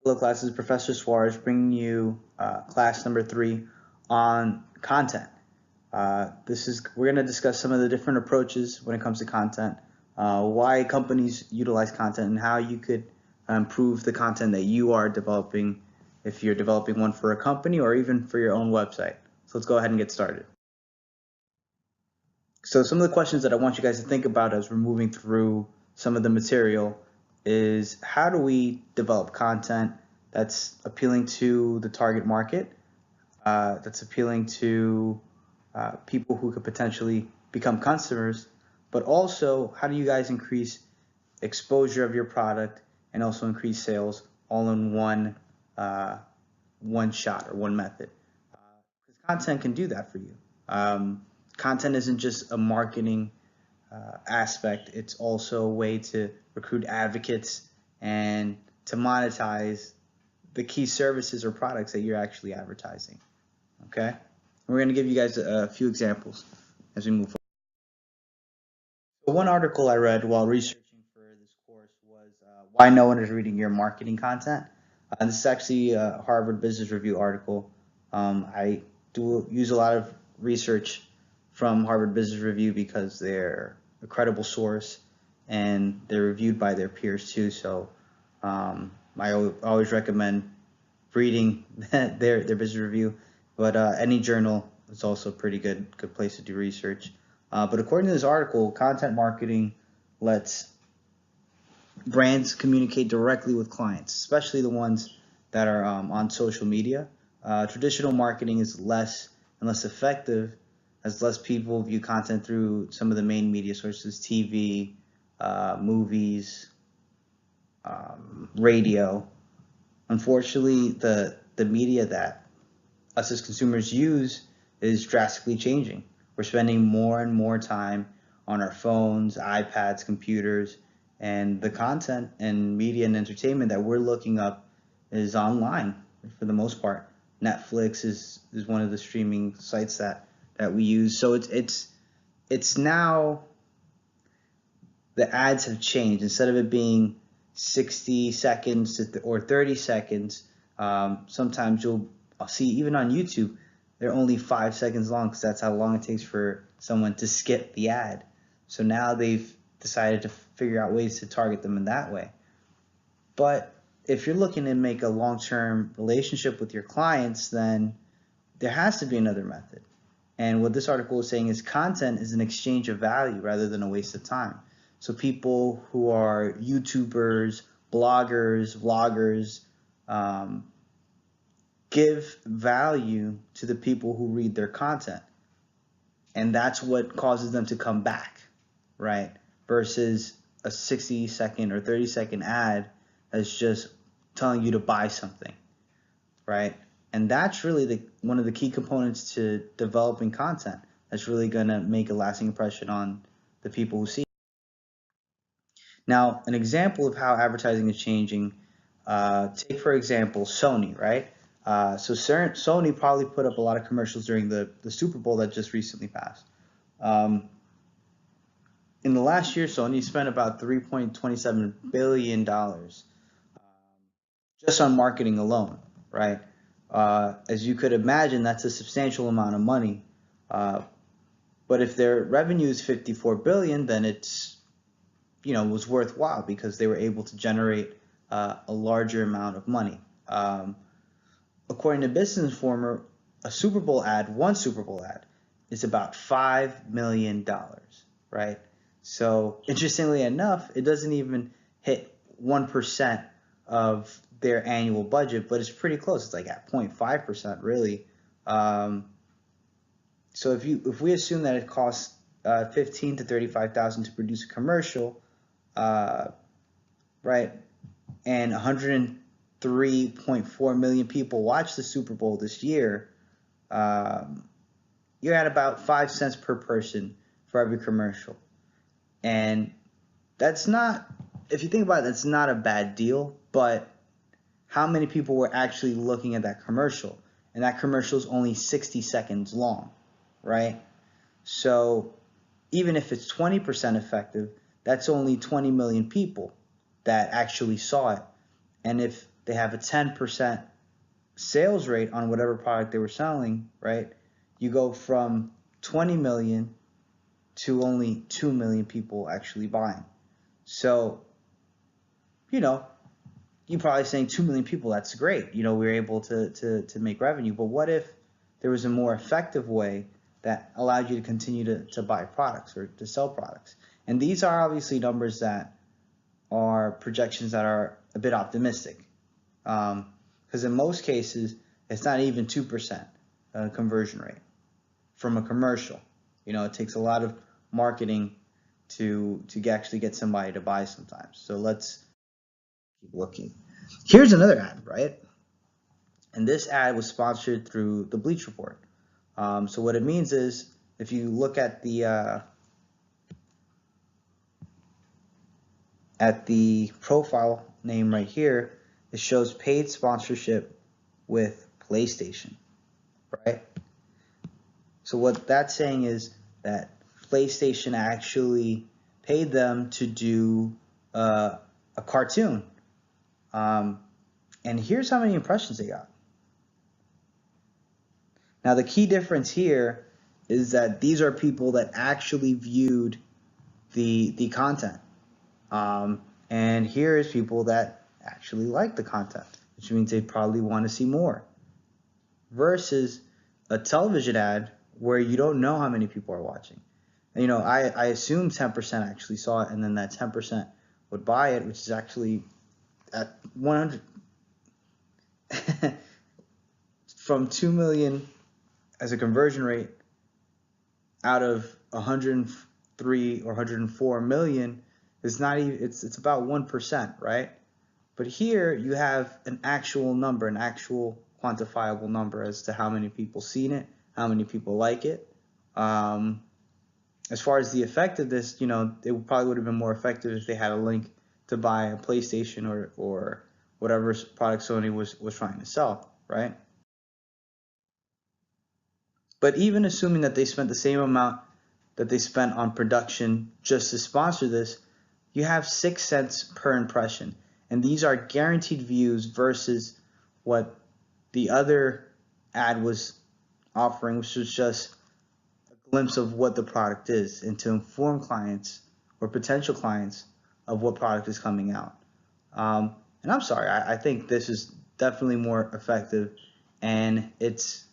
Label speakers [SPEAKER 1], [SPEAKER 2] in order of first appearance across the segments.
[SPEAKER 1] Hello, class. This is Professor Suarez bringing you class number 3 on content. We're going to discuss some of the different approaches when it comes to content, why companies utilize content, and how you could improve the content that you are developing if you're developing one for a company or even for your own website. So let's go ahead and get started. So some of the questions that I want you guys to think about as we're moving through some of the material is, how do we develop content that's appealing to the target market, that's appealing to people who could potentially become customers, but also how do you guys increase exposure of your product and also increase sales all in one shot or one method? Because content can do that for you. Content isn't just a marketing aspect, it's also a way to recruit advocates and to monetize the key services or products that you're actually advertising. Okay? We're going to give you guys a few examples as we move forward. So one article I read while researching for this course was why no one is reading your marketing content. This is actually a Harvard Business Review article. I do use a lot of research from Harvard Business Review because they're a credible source and they're reviewed by their peers too. So I always recommend reading their business review, but any journal is also a pretty good place to do research. But according to this article, content marketing lets brands communicate directly with clients, especially the ones that are on social media. Traditional marketing is less and less effective as less people view content through some of the main media sources: TV, movies, radio. Unfortunately, the media that us as consumers use is drastically changing. We're spending more and more time on our phones, iPads, computers, and the content and media and entertainment that we're looking up is online for the most part. Netflix is one of the streaming sites that we use. So it's now the ads have changed. Instead of it being 60 seconds or 30 seconds, sometimes I'll see even on YouTube, they're only 5 seconds long because that's how long it takes for someone to skip the ad. So now they've decided to figure out ways to target them in that way. But if you're looking to make a long-term relationship with your clients, then there has to be another method. And what this article is saying is content is an exchange of value rather than a waste of time. So people who are YouTubers, bloggers, vloggers, give value to the people who read their content. And that's what causes them to come back, right? Versus a 60-second or 30-second ad that's just telling you to buy something, right? And that's really one of the key components to developing content that's really going to make a lasting impression on the people who see it. Now, an example of how advertising is changing, take for example Sony, right? So Sony probably put up a lot of commercials during the Super Bowl that just recently passed. In the last year, Sony spent about $3.27 billion just on marketing alone, right? As you could imagine, that's a substantial amount of money. But if their revenue is 54 billion, then it's, was worthwhile because they were able to generate a larger amount of money. According to Business Informer, one Super Bowl ad is about $5 million, right? So interestingly enough, it doesn't even hit 1% of their annual budget, but it's pretty close. It's like at 0.5% really. So if we assume that it costs $15,000 to $35,000 to produce a commercial, right, and 103.4 million people watch the Super Bowl this year, you're at about 5 cents per person for every commercial. And that's not, if you think about it, that's not a bad deal, but how many people were actually looking at that commercial? And that commercial is only 60 seconds long, right? So even if it's 20% effective, that's only 20 million people that actually saw it. And if they have a 10% sales rate on whatever product they were selling, right? You go from 20 million to only 2 million people actually buying. So, you're probably saying 2 million people, that's great. We're able to make revenue. But what if there was a more effective way that allowed you to continue to buy products or to sell products? And these are obviously numbers that are projections that are a bit optimistic. Because in most cases, it's not even 2% conversion rate from a commercial. It takes a lot of marketing to actually get somebody to buy sometimes. So let's keep looking. Here's another ad, right? And this ad was sponsored through the Bleach Report. So what it means is, if you look at the profile name right here, it shows paid sponsorship with PlayStation, right? So what that's saying is that PlayStation actually paid them to do a cartoon. And here's how many impressions they got. Now, the key difference here is that these are people that actually viewed the content. And here is people that actually like the content, which means they probably want to see more. Versus a television ad where you don't know how many people are watching. And, I assume 10% actually saw it, and then that 10% would buy it, which is actually at 100 from 2 million as a conversion rate out of 103 or 104 million is not even, it's about 1%, right? But here you have an actual number, an actual quantifiable number as to how many people seen it, how many people like it. As far as the effectiveness, it probably would have been more effective if they had a link to buy a PlayStation or whatever product Sony was trying to sell, right? But even assuming that they spent the same amount that they spent on production just to sponsor this, you have 6 cents per impression. And these are guaranteed views versus what the other ad was offering, which was just a glimpse of what the product is and to inform clients or potential clients of what product is coming out. And I'm sorry, I think this is definitely more effective, and it's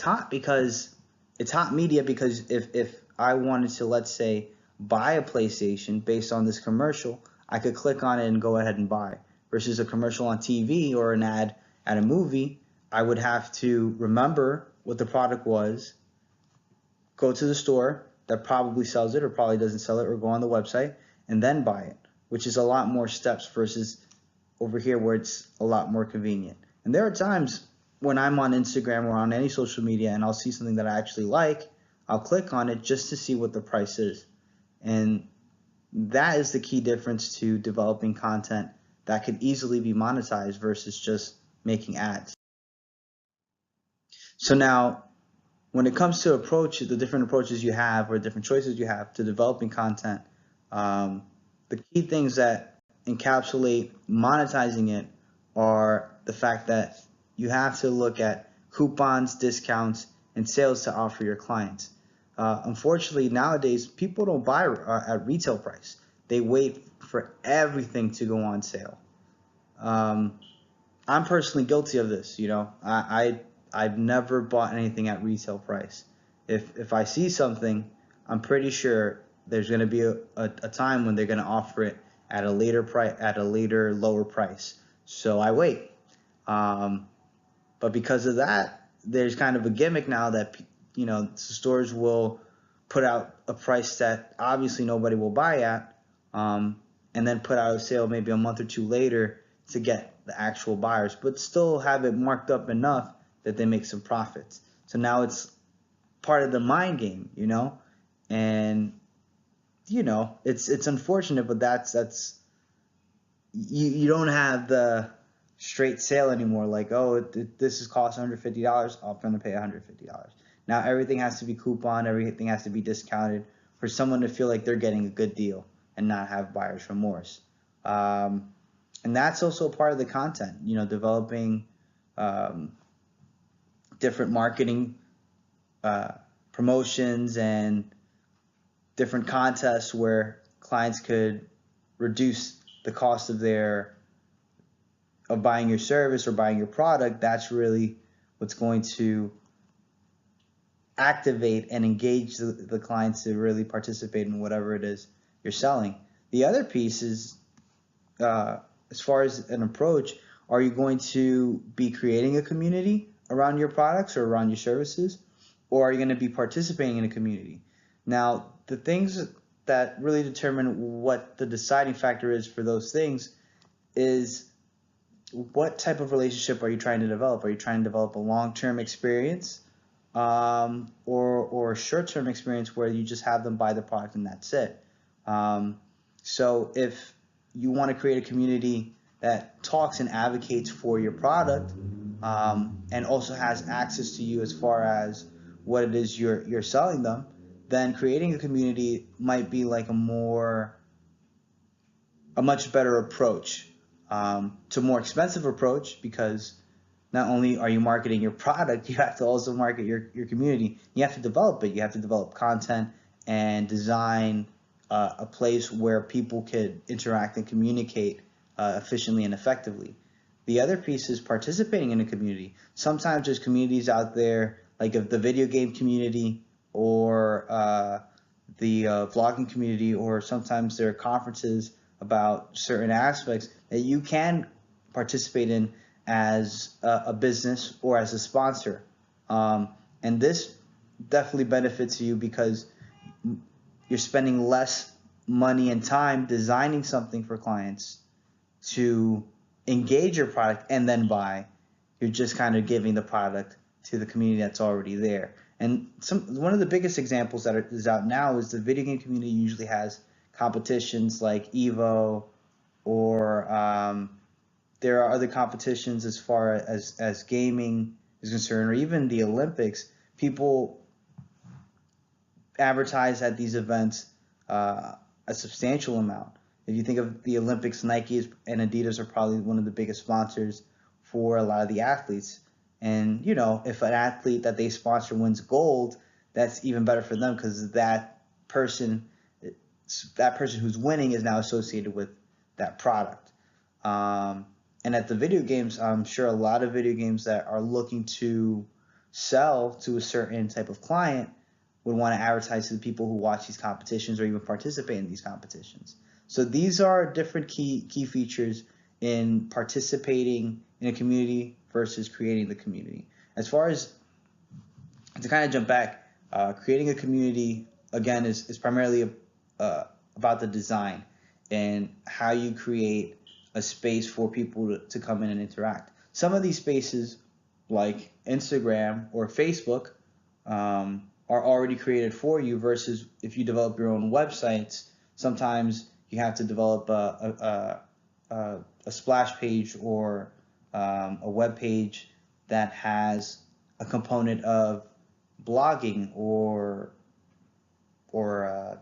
[SPEAKER 1] hot because it's hot media, because if I wanted to, let's say, buy a PlayStation based on this commercial, I could click on it and go ahead and buy. Versus a commercial on TV or an ad at a movie, I would have to remember what the product was, go to the store that probably sells it or probably doesn't sell it, or go on the website and then buy it, which is a lot more steps versus over here where it's a lot more convenient. And there are times when I'm on Instagram or on any social media and I'll see something that I actually like, I'll click on it just to see what the price is. And that is the key difference to developing content that could easily be monetized versus just making ads. So now, when it comes to the different approaches you have or different choices you have to developing content, the key things that encapsulate monetizing it are the fact that you have to look at coupons, discounts, and sales to offer your clients. Unfortunately, nowadays, people don't buy at retail price. They wait for everything to go on sale. I'm personally guilty of this. I've never bought anything at retail price. If I see something, I'm pretty sure there's going to be a time when they're going to offer it at a later lower price. So I wait. But because of that, there's kind of a gimmick now that stores will put out a price that obviously nobody will buy at, and then put out a sale maybe a month or two later to get the actual buyers, but still have it marked up enough that they make some profits. So now it's part of the mind game, and it's unfortunate, but that's you don't have the straight sale anymore. Like, oh, this is cost $150. I'm going to pay $150. Now everything has to be coupon, everything has to be discounted for someone to feel like they're getting a good deal and not have buyer's remorse. And And that's also a part of the content, developing different marketing promotions and different contests where clients could reduce the cost of buying your service or buying your product. That's really what's going to activate and engage the clients to really participate in whatever it is you're selling. The other piece is, as far as an approach, are you going to be creating a community around your products or around your services, or are you going to be participating in a community? Now, the things that really determine what the deciding factor is for those things is what type of relationship are you trying to develop? Are you trying to develop a long-term experience, or a short-term experience where you just have them buy the product and that's it? So if you want to create a community that talks and advocates for your product, and also has access to you as far as what it is you're selling them, then creating a community might be like a much better approach, to a more expensive approach, because not only are you marketing your product, you have to also market your community. You have to develop it. You have to develop content and design a place where people could interact and communicate efficiently and effectively. The other piece is participating in a community. Sometimes there's communities out there, like of the video game community, or the vlogging community, or sometimes there are conferences about certain aspects that you can participate in as a business or as a sponsor. And this definitely benefits you because you're spending less money and time designing something for clients to engage your product and then buy. You're just kind of giving the product to the community that's already there. And one of the biggest examples that is out now is the video game community usually has competitions like Evo, or there are other competitions as far as gaming is concerned, or even the Olympics. People advertise at these events a substantial amount. If you think of the Olympics, Nike and Adidas are probably one of the biggest sponsors for a lot of the athletes. And, if an athlete that they sponsor wins gold, that's even better for them, because that person who's winning is now associated with that product. And at the video games, I'm sure a lot of video games that are looking to sell to a certain type of client would want to advertise to the people who watch these competitions or even participate in these competitions. So these are different key features in participating in a community versus creating the community. As far as, to kind of jump back, creating a community, again, is primarily about the design and how you create a space for people to come in and interact. Some of these spaces, like Instagram or Facebook, are already created for you, versus if you develop your own websites, sometimes you have to develop a splash page or a web page that has a component of blogging or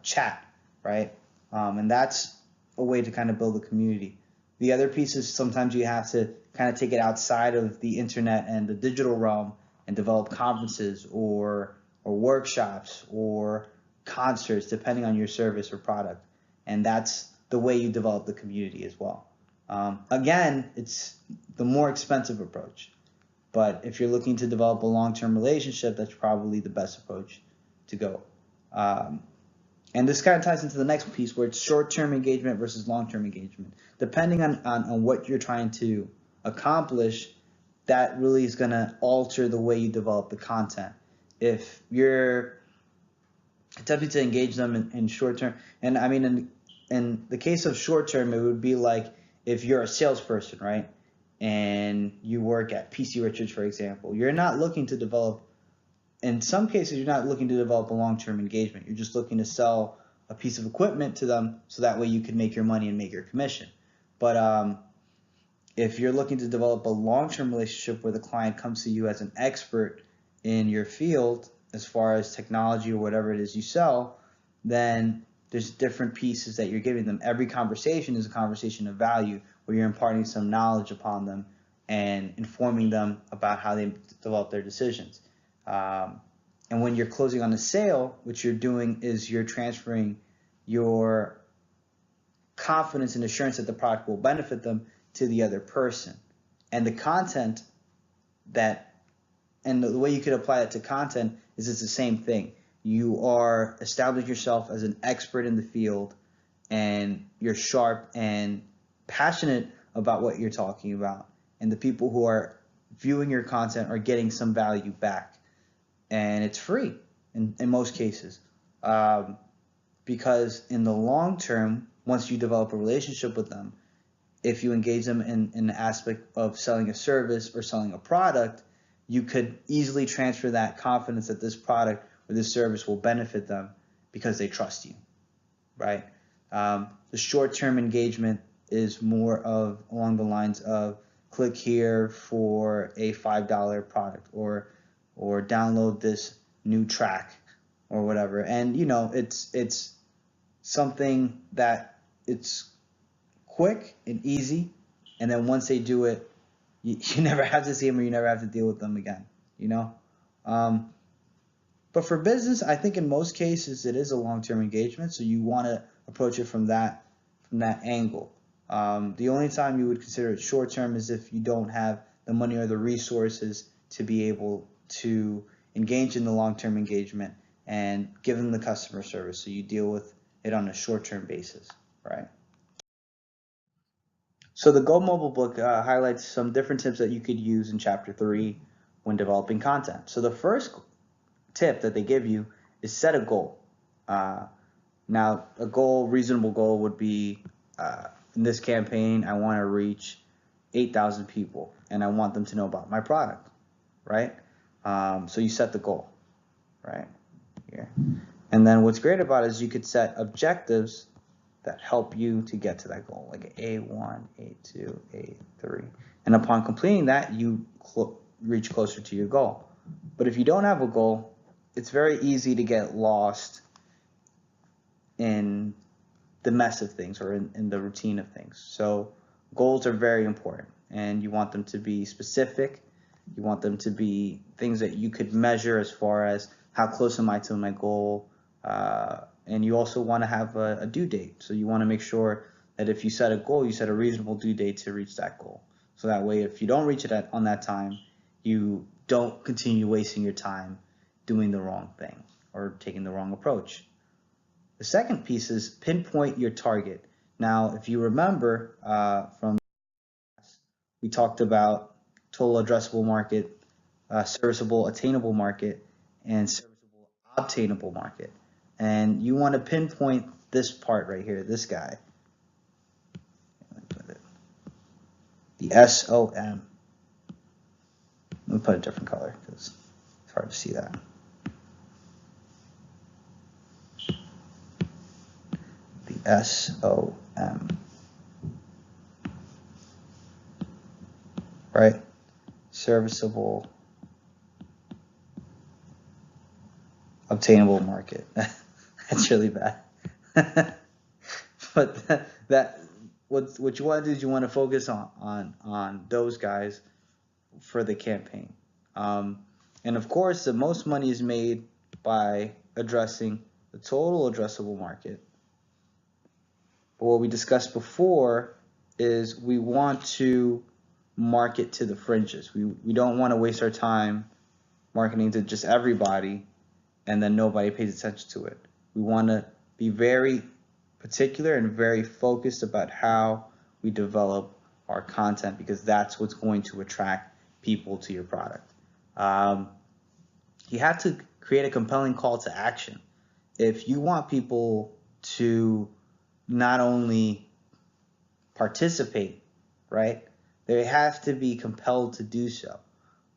[SPEAKER 1] chat, right? And that's a way to kind of build a community. The other piece is sometimes you have to kind of take it outside of the internet and the digital realm and develop conferences or workshops or concerts, depending on your service or product. And that's the way you develop the community as well. Again, it's the more expensive approach. But if you're looking to develop a long-term relationship, that's probably the best approach to go. And this kind of ties into the next piece, where it's short-term engagement versus long-term engagement. Depending on what you're trying to accomplish, that really is going to alter the way you develop the content. If you're attempting to engage them in short-term, and I mean, in the case of short-term, it would be like if you're a salesperson, right? And you work at PC Richards, for example, you're not looking to develop, in some cases, you're not looking to develop a long-term engagement. You're just looking to sell a piece of equipment to them so that way you can make your money and make your commission. But if you're looking to develop a long-term relationship where the client comes to you as an expert in your field, as far as technology or whatever it is you sell, then there's different pieces that you're giving them. Every conversation is a conversation of value, where you're imparting some knowledge upon them and informing them about how they develop their decisions. And when you're closing on a sale, what you're doing is you're transferring your confidence and assurance that the product will benefit them to the other person. And the content and the way you could apply that to content is it's the same thing. You are establishing yourself as an expert in the field, and you're sharp and passionate about what you're talking about. And the people who are viewing your content are getting some value back. And it's free in most cases. Because in the long term, once you develop a relationship with them, if you engage them in the aspect of selling a service or selling a product, you could easily transfer that confidence that this product or this service will benefit them because they trust you, right? The short-term engagement is more of along the lines of click here for a $5 product or download this new track or whatever. And it's something that it's quick and easy, and then once they do it, you never have to see them or you never have to deal with them again, but for business, I think in most cases it is a long-term engagement, so you want to approach it from that angle. The only time you would consider it short-term is if you don't have the money or the resources to be able to engage in the long-term engagement and give them the customer service, so you deal with it on a short-term basis, right? So the Go Mobile book highlights some different tips that you could use in Chapter 3 when developing content. So the first tip that they give you is set a goal. Now, a reasonable goal would be, in this campaign, I want to reach 8,000 people, and I want them to know about my product, right? So you set the goal, right here. And then what's great about it is you could set objectives that help you to get to that goal, like A1, A2, A3. And upon completing that, you reach closer to your goal. But if you don't have a goal, it's very easy to get lost in the mess of things or in the routine of things. So goals are very important, and you want them to be specific. You want them to be things that you could measure as far as how close am I to my goal, and you also want to have a due date. So you want to make sure that if you set a goal, you set a reasonable due date to reach that goal. So that way, if you don't reach it on that time, you don't continue wasting your time doing the wrong thing or taking the wrong approach. The second piece is pinpoint your target. Now, if you remember from we talked about total addressable market, serviceable attainable market, and serviceable obtainable market. And you want to pinpoint this part right here, this guy. Let me put it. The SOM. Let me put a different color because it's hard to see that. The SOM. Right? Serviceable obtainable market. That's really bad. But what you want to do is you want to focus on those guys for the campaign. And of course, the most money is made by addressing the total addressable market. But what we discussed before is we want to market to the fringes. We don't want to waste our time marketing to just everybody and then nobody pays attention to it. We want to be very particular and very focused about how we develop our content, because that's what's going to attract people to your product. You have to create a compelling call to action. If you want people to not only participate, right, they have to be compelled to do so.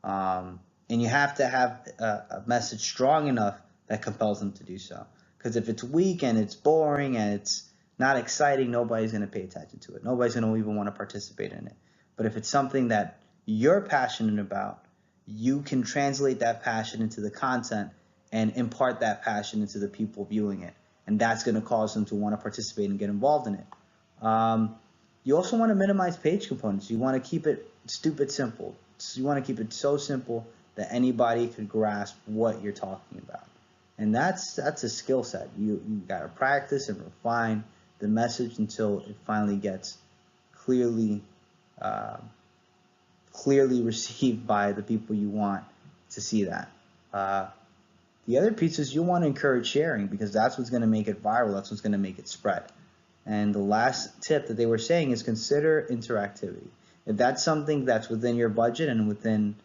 [SPEAKER 1] And you have to have a message strong enough that compels them to do so. Because if it's weak and it's boring and it's not exciting, nobody's going to pay attention to it. Nobody's going to even want to participate in it. But if it's something that you're passionate about, you can translate that passion into the content and impart that passion into the people viewing it. And that's going to cause them to want to participate and get involved in it. You also want to minimize page components. You want to keep it stupid simple. So you want to keep it so simple that anybody could grasp what you're talking about. And that's a skill set. You got to practice and refine the message until it finally gets clearly uh, clearly received by the people you want to see that. Uh, the other piece is you want to encourage sharing because that's what's going to make it viral. That's what's going to make it spread. And the last tip that they were saying is consider interactivity. If that's something that's within your budget and within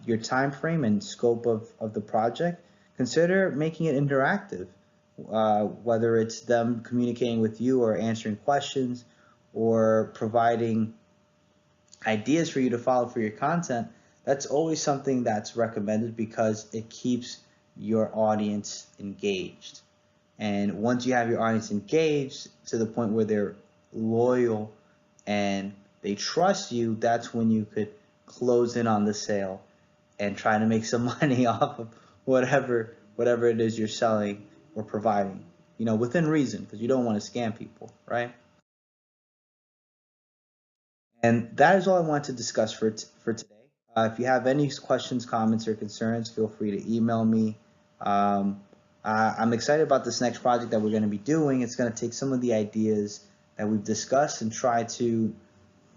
[SPEAKER 1] your time frame and scope of the project, consider making it interactive. Whether it's them communicating with you or answering questions or providing ideas for you to follow for your content, that's always something that's recommended because it keeps your audience engaged. And once you have your audience engaged to the point where they're loyal and they trust you, that's when you could close in on the sale and try to make some money off of whatever it is you're selling or providing. Within reason, because you don't want to scam people, right? And that is all I want to discuss for today. If you have any questions, comments, or concerns, feel free to email me. Um, I'm excited about this next project that we're going to be doing. It's going to take some of the ideas that we've discussed and try to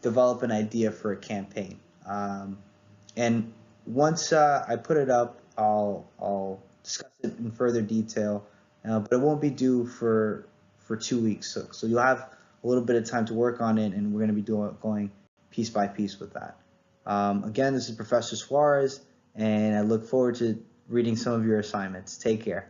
[SPEAKER 1] develop an idea for a campaign. And once I put it up, I'll discuss it in further detail, but it won't be due for 2 weeks. So you'll have a little bit of time to work on it, and we're going to be going piece by piece with that. Again, this is Professor Suarez, and I look forward to reading some of your assignments. Take care.